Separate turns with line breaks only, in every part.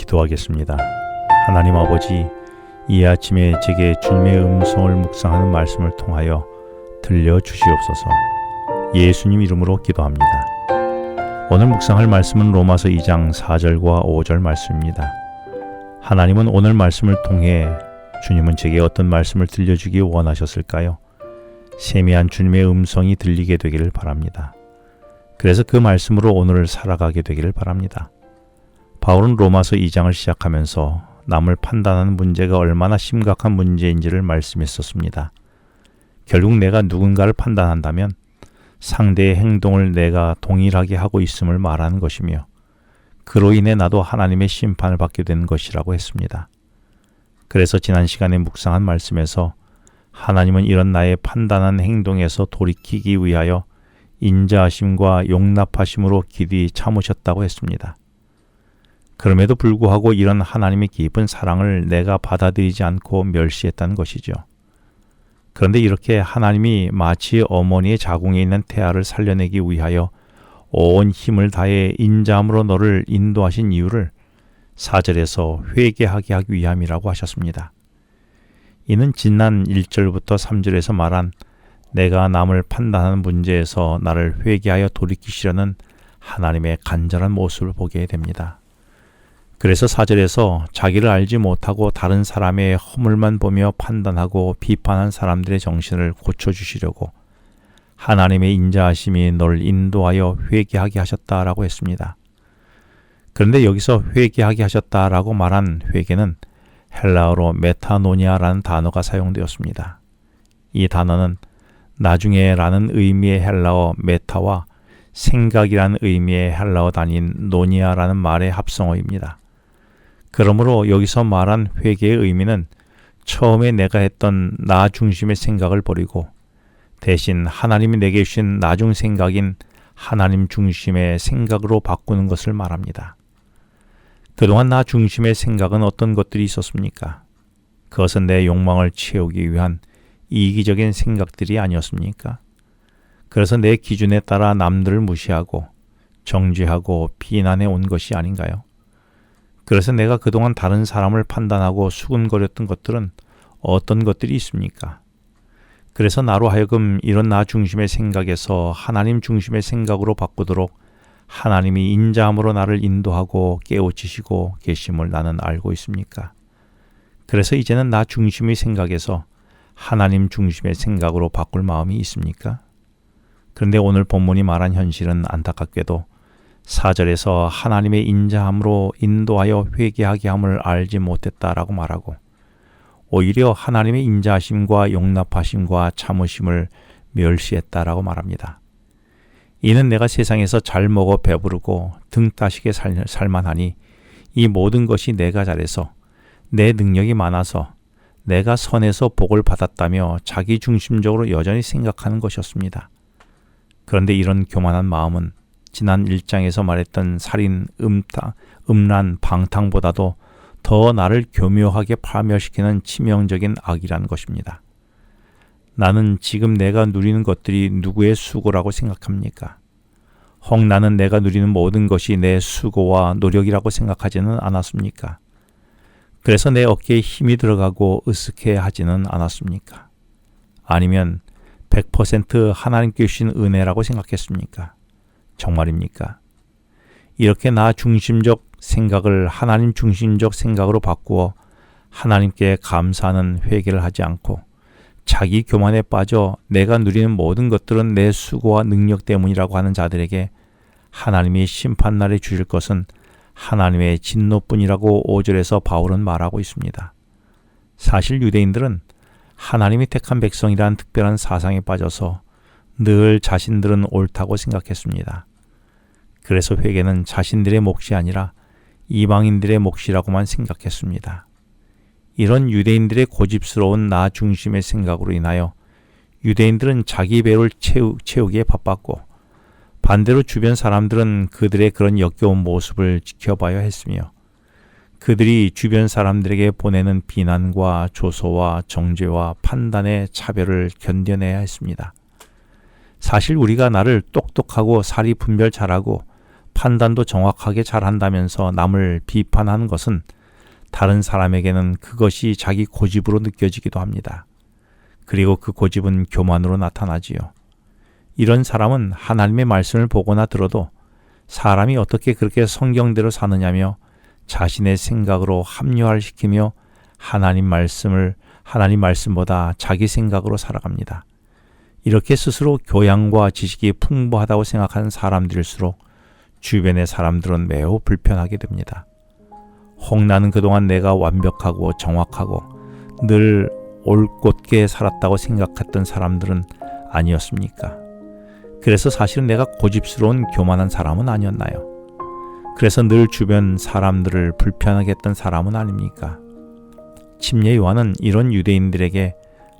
기도하겠습니다. 하나님 아버지, 이 아침에 제게 주님의 음성을 묵상하는 말씀을 통하여 들려주시옵소서. 예수님 이름으로 기도합니다. 오늘 묵상할 말씀은 로마서 2장 4절과 5절 말씀입니다. 하나님은 오늘 말씀을 통해 주님은 제게 어떤 말씀을 들려주기 원하셨을까요? 세미한 주님의 음성이 들리게 되기를 바랍니다. 그래서 그 말씀으로 오늘을 살아가게 되기를 바랍니다. 바울은 로마서 2장을 시작하면서 남을 판단하는 문제가 얼마나 심각한 문제인지를 말씀했었습니다. 결국 내가 누군가를 판단한다면 상대의 행동을 내가 동일하게 하고 있음을 말하는 것이며 그로 인해 나도 하나님의 심판을 받게 되는 것이라고 했습니다. 그래서 지난 시간에 묵상한 말씀에서 하나님은 이런 나의 판단한 행동에서 돌이키기 위하여 인자하심과 용납하심으로 기디 참으셨다고 했습니다. 그럼에도 불구하고 이런 하나님의 깊은 사랑을 내가 받아들이지 않고 멸시했다는 것이죠. 그런데 이렇게 하나님이 마치 어머니의 자궁에 있는 태아를 살려내기 위하여 온 힘을 다해 인자함으로 너를 인도하신 이유를 4절에서 회개하게 하기 위함이라고 하셨습니다. 이는 지난 1절부터 3절에서 말한 내가 남을 판단하는 문제에서 나를 회개하여 돌이키시려는 하나님의 간절한 모습을 보게 됩니다. 그래서 4절에서 자기를 알지 못하고 다른 사람의 허물만 보며 판단하고 비판한 사람들의 정신을 고쳐주시려고 하나님의 인자하심이 너를 인도하여 회개하게 하셨다라고 했습니다. 그런데 여기서 회개하게 하셨다라고 말한 회개는 헬라어로 메타노니아라는 단어가 사용되었습니다. 이 단어는 나중에라는 의미의 헬라어 메타와 생각이라는 의미의 헬라어 단인 노니아라는 말의 합성어입니다. 그러므로 여기서 말한 회개의 의미는 처음에 내가 했던 나 중심의 생각을 버리고 대신 하나님이 내게 주신 나중 생각인 하나님 중심의 생각으로 바꾸는 것을 말합니다. 그동안 나 중심의 생각은 어떤 것들이 있었습니까? 그것은 내 욕망을 채우기 위한 이기적인 생각들이 아니었습니까? 그래서 내 기준에 따라 남들을 무시하고 정죄하고 비난해 온 것이 아닌가요? 그래서 내가 그동안 다른 사람을 판단하고 수군거렸던 것들은 어떤 것들이 있습니까? 그래서 나로 하여금 이런 나 중심의 생각에서 하나님 중심의 생각으로 바꾸도록 하나님이 인자함으로 나를 인도하고 깨우치시고 계심을 나는 알고 있습니까? 그래서 이제는 나 중심의 생각에서 하나님 중심의 생각으로 바꿀 마음이 있습니까? 그런데 오늘 본문이 말한 현실은 안타깝게도 4절에서 하나님의 인자함으로 인도하여 회개하게 함을 알지 못했다라고 말하고 오히려 하나님의 인자하심과 용납하심과 참으심을 멸시했다라고 말합니다. 이는 내가 세상에서 잘 먹어 배부르고 등 따시게 살만하니 이 모든 것이 내가 잘해서 내 능력이 많아서 내가 선해서 복을 받았다며 자기 중심적으로 여전히 생각하는 것이었습니다. 그런데 이런 교만한 마음은 지난 1장에서 말했던 살인, 음란, 방탕보다도 더 나를 교묘하게 파멸시키는 치명적인 악이라는 것입니다. 나는 지금 내가 누리는 것들이 누구의 수고라고 생각합니까? 혹 나는 내가 누리는 모든 것이 내 수고와 노력이라고 생각하지는 않았습니까? 그래서 내 어깨에 힘이 들어가고 으쓱해 하지는 않았습니까? 아니면 100% 하나님께 주신 은혜라고 생각했습니까? 정말입니까? 이렇게 나 중심적 생각을 하나님 중심적 생각으로 바꾸어 하나님께 감사하는 회개를 하지 않고 자기 교만에 빠져 내가 누리는 모든 것들은 내 수고와 능력 때문이라고 하는 자들에게 하나님이 심판날에 주실 것은 하나님의 진노뿐이라고 5절에서 바울은 말하고 있습니다. 사실 유대인들은 하나님이 택한 백성이란 특별한 사상에 빠져서 늘 자신들은 옳다고 생각했습니다. 그래서 회개는 자신들의 몫이 아니라 이방인들의 몫이라고만 생각했습니다. 이런 유대인들의 고집스러운 나 중심의 생각으로 인하여 유대인들은 자기 배를 채우기에 바빴고 반대로 주변 사람들은 그들의 그런 역겨운 모습을 지켜봐야 했으며 그들이 주변 사람들에게 보내는 비난과 조소와 정죄와 판단의 차별을 견뎌내야 했습니다. 사실 우리가 나를 똑똑하고 사리 분별 잘하고 판단도 정확하게 잘한다면서 남을 비판하는 것은 다른 사람에게는 그것이 자기 고집으로 느껴지기도 합니다. 그리고 그 고집은 교만으로 나타나지요. 이런 사람은 하나님의 말씀을 보거나 들어도 사람이 어떻게 그렇게 성경대로 사느냐며 자신의 생각으로 합리화시키며 하나님 말씀보다 자기 생각으로 살아갑니다. 이렇게 스스로 교양과 지식이 풍부하다고 생각하는 사람들일수록 주변의 사람들은 매우 불편하게 됩니다. 혹 나는 그동안 내가 완벽하고 정확하고 늘 올곧게 살았다고 생각했던 사람들은 아니었습니까? 그래서 사실은 내가 고집스러운 교만한 사람은 아니었나요? 그래서 늘 주변 사람들을 불편하게 했던 사람은 아닙니까? 침례 요한은 이런 유대인들에게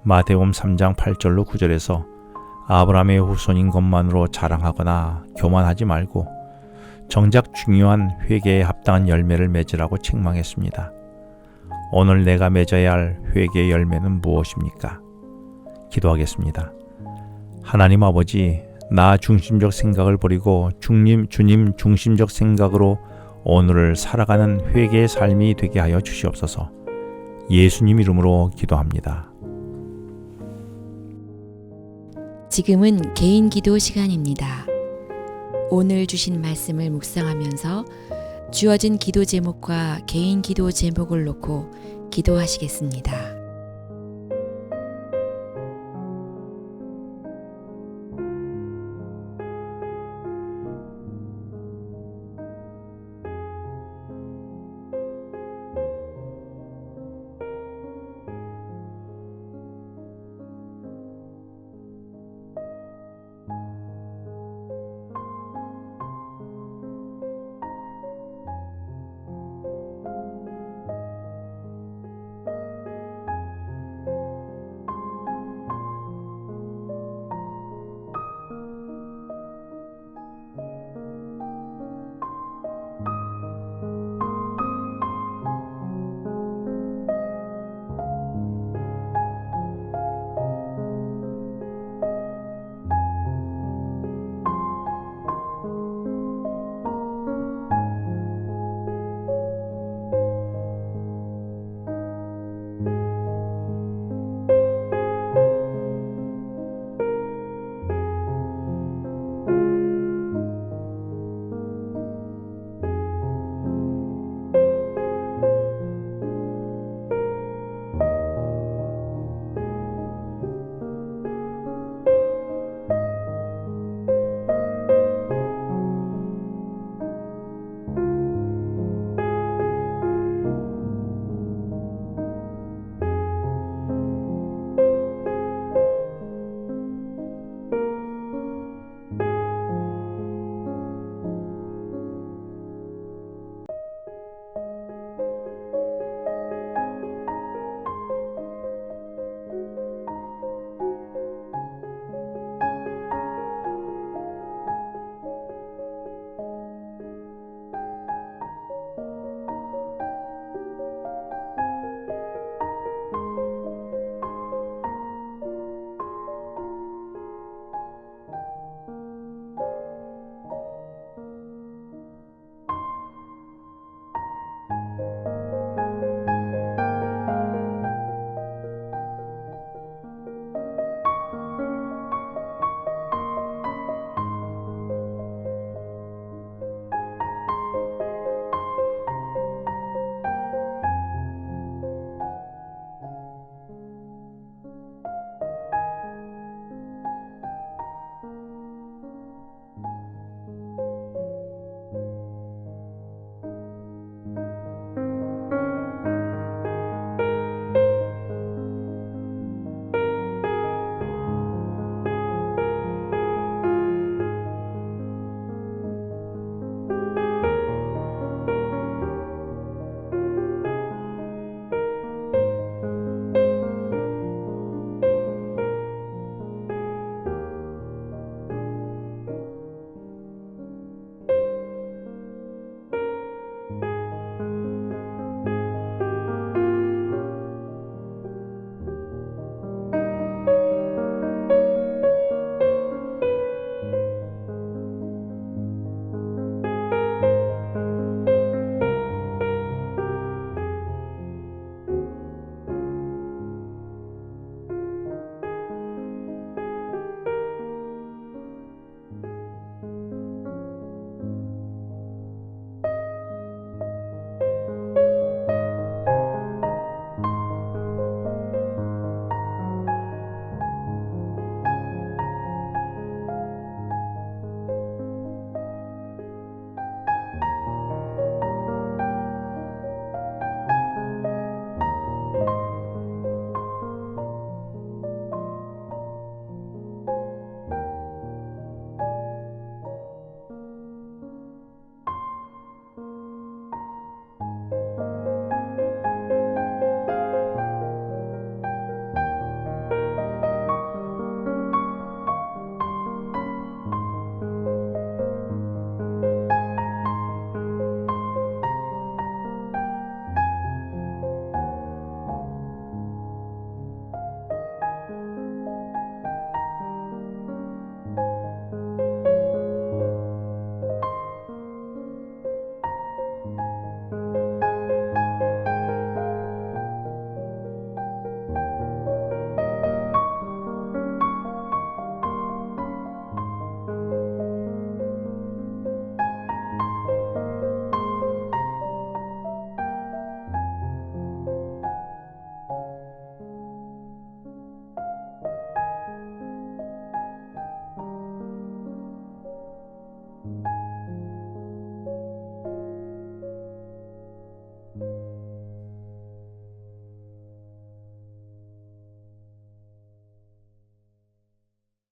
마태복음 3장 8절로 9절에서 아브라함의 후손인 것만으로 자랑하거나 교만하지 말고 정작 중요한 회개에 합당한 열매를 맺으라고 책망했습니다. 오늘 내가 맺어야 할 회개의 열매는 무엇입니까? 기도하겠습니다. 하나님 아버지, 나 중심적 생각을 버리고 주님 중심적 생각으로 오늘을 살아가는 회개의 삶이 되게 하여 주시옵소서. 예수님 이름으로 기도합니다.
지금은 개인 기도 시간입니다. 오늘 주신 말씀을 묵상하면서 주어진 기도 제목과 개인 기도 제목을 놓고 기도하시겠습니다.